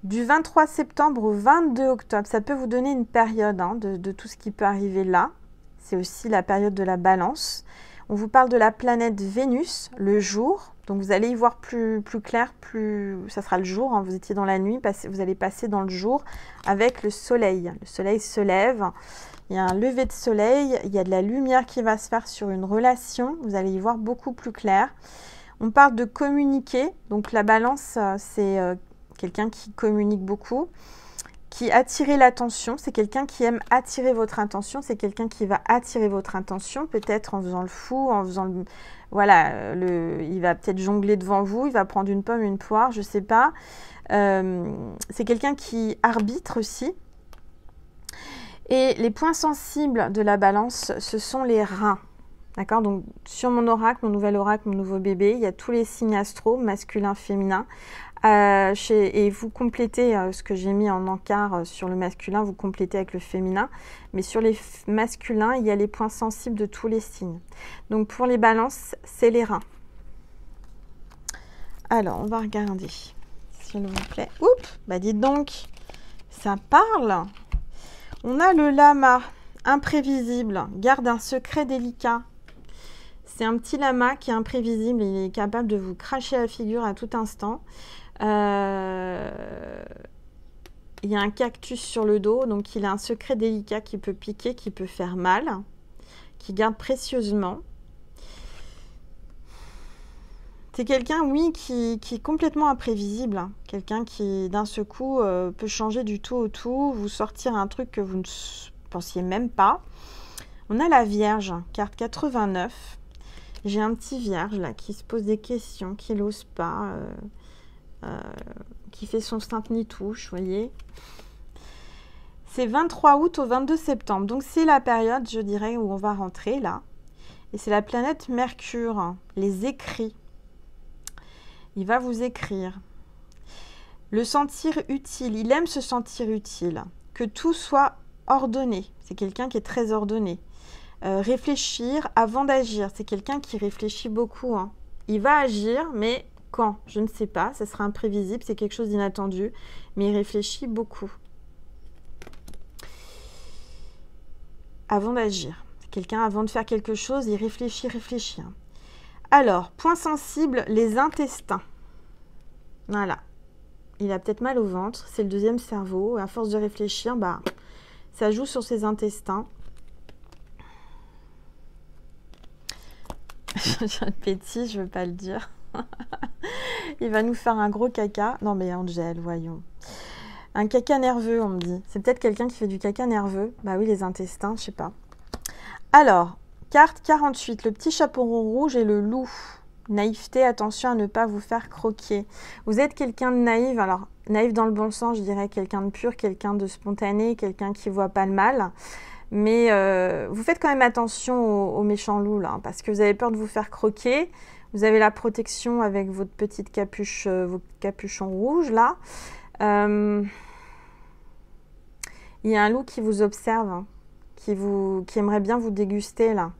Du 23 septembre au 22 octobre, ça peut vous donner une période hein, de tout ce qui peut arriver là. C'est aussi la période de la balance. On vous parle de la planète Vénus, le jour. Donc vous allez y voir plus clair, ça sera le jour. Hein, vous étiez dans la nuit, vous allez passer dans le jour avec le soleil. Le soleil se lève, il y a un lever de soleil, il y a de la lumière qui va se faire sur une relation. Vous allez y voir beaucoup plus clair. On parle de communiquer. Donc la balance, c'est... quelqu'un qui communique beaucoup, qui attire l'attention. C'est quelqu'un qui aime attirer votre attention. C'est quelqu'un qui va attirer votre attention, peut-être en faisant le fou, en faisant le... Voilà, il va peut-être jongler devant vous, il va prendre une pomme, une poire, je ne sais pas. C'est quelqu'un qui arbitre aussi. Et les points sensibles de la balance, ce sont les reins. D'accord, donc sur mon oracle, mon nouvel oracle, mon nouveau bébé, il y a tous les signes astro, masculin, féminin. Et vous complétez ce que j'ai mis en encart sur le masculin, vous complétez avec le féminin. Mais sur les masculins, il y a les points sensibles de tous les signes. Donc pour les balances, c'est les reins. Alors, on va regarder, s'il vous plaît. Oups, bah dites donc, ça parle. On a le lama, imprévisible, garde un secret délicat. C'est un petit lama qui est imprévisible. Il est capable de vous cracher la figure à tout instant. Il y a un cactus sur le dos, donc il a un secret délicat qui peut piquer, qui peut faire mal, qui garde précieusement. C'est quelqu'un, oui, qui est complètement imprévisible. Hein. Quelqu'un qui, d'un seul coup, peut changer du tout au tout, vous sortir un truc que vous ne pensiez même pas. On a la Vierge, carte 89. J'ai un petit Vierge, là, qui se pose des questions, qui n'ose pas, qui fait son sainte-nitouche, vous voyez. C'est 23 août au 22 septembre. Donc, c'est la période, je dirais, où on va rentrer, là. Et c'est la planète Mercure, hein, les écrits. Il va vous écrire. Le sentir utile. Il aime se sentir utile. Que tout soit ordonné. C'est quelqu'un qui est très ordonné. Réfléchir avant d'agir. C'est quelqu'un qui réfléchit beaucoup. Hein. Il va agir, mais quand? Je ne sais pas. Ça sera imprévisible. C'est quelque chose d'inattendu. Mais il réfléchit beaucoup. Avant d'agir. C'est quelqu'un, avant de faire quelque chose, il réfléchit. Alors, point sensible, les intestins. Voilà. Il a peut-être mal au ventre. C'est le deuxième cerveau. À force de réfléchir, bah, ça joue sur ses intestins. J'ai un petit, je ne veux pas le dire. Il va nous faire un gros caca. Non mais Angèle, voyons. Un caca nerveux, on me dit. C'est peut-être quelqu'un qui fait du caca nerveux. Bah oui, les intestins, je sais pas. Alors, carte 48, le petit chaperon rouge et le loup. Naïveté, attention à ne pas vous faire croquer. Vous êtes quelqu'un de naïf, alors naïf dans le bon sens, je dirais quelqu'un de pur, quelqu'un de spontané, quelqu'un qui voit pas le mal. Mais vous faites quand même attention aux méchants loups, là, parce que vous avez peur de vous faire croquer. Vous avez la protection avec votre petite capuche, vos capuchons rouges, là. Il y a un loup qui vous observe, hein, qui aimerait bien vous déguster, là,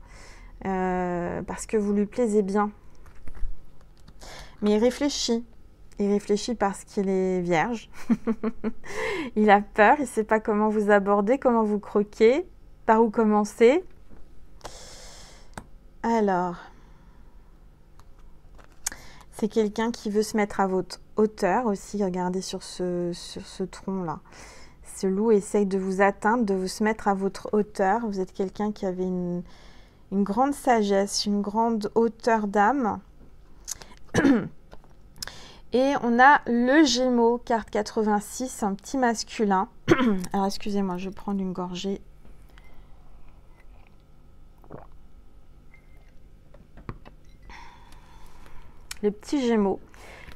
parce que vous lui plaisez bien. Mais il réfléchit. Il réfléchit parce qu'il est vierge. Il a peur, il ne sait pas comment vous aborder, comment vous croquer, par où commencer. Alors, c'est quelqu'un qui veut se mettre à votre hauteur aussi. Regardez sur ce tronc-là. Ce loup essaye de vous atteindre, de vous se mettre à votre hauteur. Vous êtes quelqu'un qui avait une grande sagesse, une grande hauteur d'âme. Et on a le Gémeaux, carte 86, un petit masculin. Alors, excusez-moi, je vais prendre une gorgée. Le petit Gémeaux,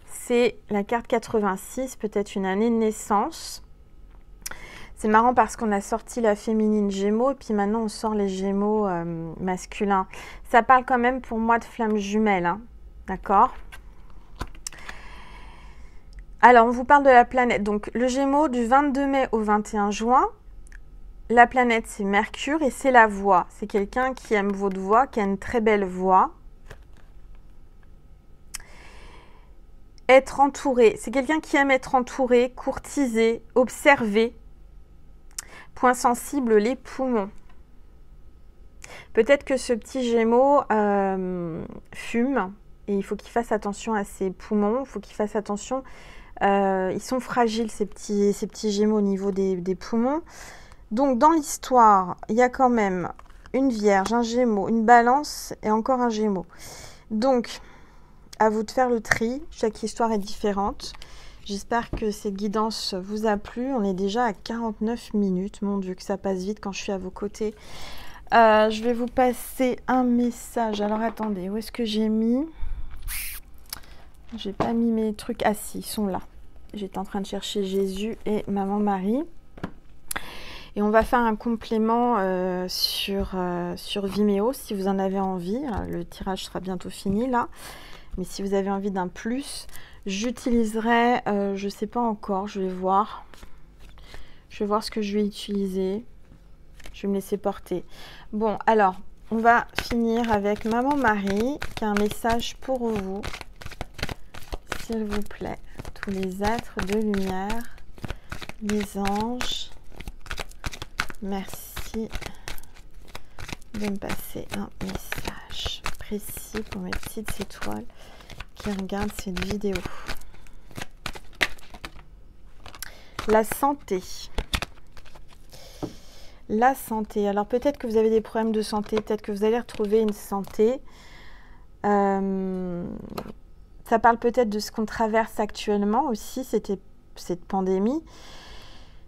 c'est la carte 86, peut-être une année de naissance. C'est marrant parce qu'on a sorti la féminine Gémeaux et puis maintenant on sort les Gémeaux masculins. Ça parle quand même pour moi de flammes jumelles, hein, d'accord ? Alors, on vous parle de la planète. Donc, le Gémeaux du 22 mai au 21 juin. La planète, c'est Mercure et c'est la voix. C'est quelqu'un qui aime votre voix, qui a une très belle voix. Être entouré. C'est quelqu'un qui aime être entouré, courtisé, observé. Point sensible, les poumons. Peut-être que ce petit Gémeaux fume et il faut qu'il fasse attention à ses poumons. Il faut qu'il fasse attention... ils sont fragiles, ces petits Gémeaux au niveau des poumons. Donc, dans l'histoire, il y a quand même une Vierge, un Gémeaux, une Balance et encore un Gémeaux. Donc, à vous de faire le tri. Chaque histoire est différente. J'espère que cette guidance vous a plu. On est déjà à 49 minutes. Mon Dieu, que ça passe vite quand je suis à vos côtés. Je vais vous passer un message. Alors, attendez, où est-ce que j'ai mis ? J'ai pas mis mes trucs. Ah si, ils sont là. J'étais en train de chercher Jésus et Maman Marie. Et on va faire un complément sur Vimeo si vous en avez envie. Le tirage sera bientôt fini là. Mais si vous avez envie d'un plus, j'utiliserai, je ne sais pas encore, je vais voir. Je vais voir ce que je vais utiliser. Je vais me laisser porter. Bon, alors, on va finir avec Maman Marie qui a un message pour vous. S'il vous plaît, tous les êtres de lumière, les anges, merci de me passer un message précis pour mes petites étoiles qui regardent cette vidéo. La santé. La santé. Alors peut-être que vous avez des problèmes de santé, peut-être que vous allez retrouver une santé. Ça parle peut-être de ce qu'on traverse actuellement aussi, cette pandémie.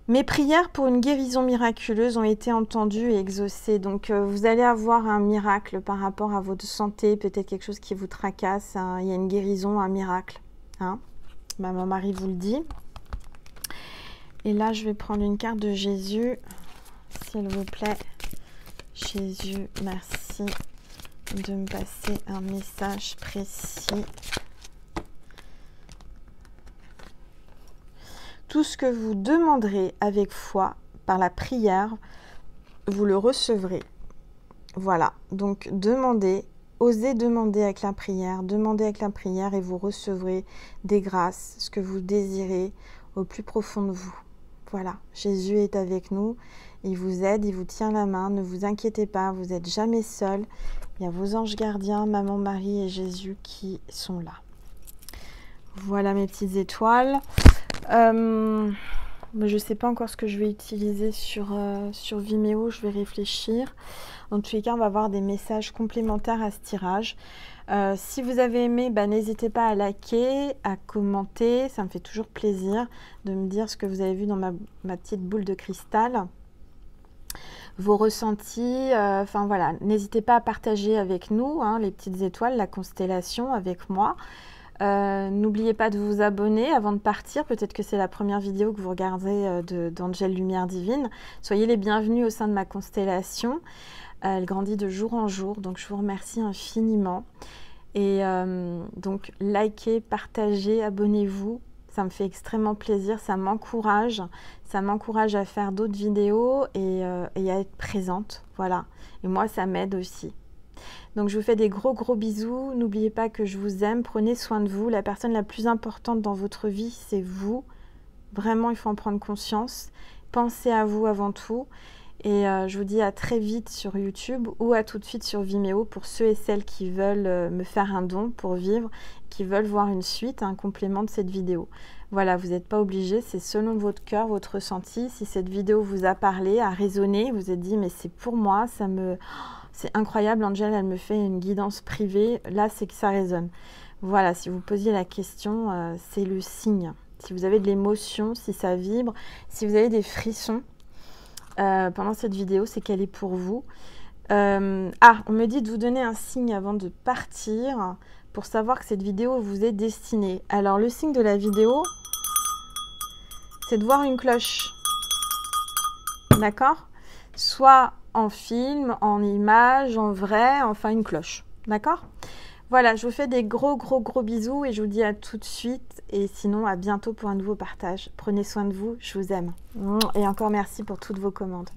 Mes prières pour une guérison miraculeuse ont été entendues et exaucées. Donc vous allez avoir un miracle par rapport à votre santé, peut-être quelque chose qui vous tracasse. Hein. Il y a une guérison, un miracle. Hein. Maman Marie vous le dit. Et là, je vais prendre une carte de Jésus. S'il vous plaît, Jésus, merci de me passer un message précis. Tout ce que vous demanderez avec foi par la prière, vous le recevrez. Voilà, donc demandez, osez demander avec la prière, demandez avec la prière et vous recevrez des grâces, ce que vous désirez au plus profond de vous. Voilà, Jésus est avec nous. Il vous aide, il vous tient la main, ne vous inquiétez pas, vous n'êtes jamais seul. Il y a vos anges gardiens, Maman Marie et Jésus qui sont là. Voilà mes petites étoiles. Je ne sais pas encore ce que je vais utiliser sur Vimeo, je vais réfléchir. En tous les cas, on va avoir des messages complémentaires à ce tirage. Si vous avez aimé, n'hésitez pas à liker, à commenter. Ça me fait toujours plaisir de me dire ce que vous avez vu dans ma petite boule de cristal. Vos ressentis, enfin voilà, n'hésitez pas à partager avec nous, hein, les petites étoiles, la constellation avec moi. N'oubliez pas de vous abonner avant de partir, peut-être que c'est la première vidéo que vous regardez d'Angèle Lumière Divine. Soyez les bienvenus au sein de ma constellation, elle grandit de jour en jour, donc je vous remercie infiniment. Et donc likez, partagez, abonnez-vous. Ça me fait extrêmement plaisir, ça m'encourage à faire d'autres vidéos et à être présente, voilà. Et moi, ça m'aide aussi. Donc, je vous fais des gros bisous. N'oubliez pas que je vous aime, prenez soin de vous. La personne la plus importante dans votre vie, c'est vous. Vraiment, il faut en prendre conscience. Pensez à vous avant tout. Et je vous dis à très vite sur YouTube ou à tout de suite sur Vimeo pour ceux et celles qui veulent me faire un don pour vivre, qui veulent voir une suite, un complément de cette vidéo. Voilà, vous n'êtes pas obligé, c'est selon votre cœur, votre ressenti. Si cette vidéo vous a parlé, a résonné, vous êtes dit mais c'est pour moi, c'est incroyable, Angèle, elle me fait une guidance privée, là c'est que ça résonne. Voilà, si vous posiez la question, c'est le signe. Si vous avez de l'émotion, si ça vibre, si vous avez des frissons, pendant cette vidéo, c'est qu'elle est pour vous. On me dit de vous donner un signe avant de partir pour savoir que cette vidéo vous est destinée. Alors, le signe de la vidéo, c'est de voir une cloche. D'accord? Soit en film, en image, en vrai, enfin une cloche. D'accord? Voilà, je vous fais des gros bisous et je vous dis à tout de suite et sinon à bientôt pour un nouveau partage. Prenez soin de vous, je vous aime. Et encore merci pour toutes vos commandes.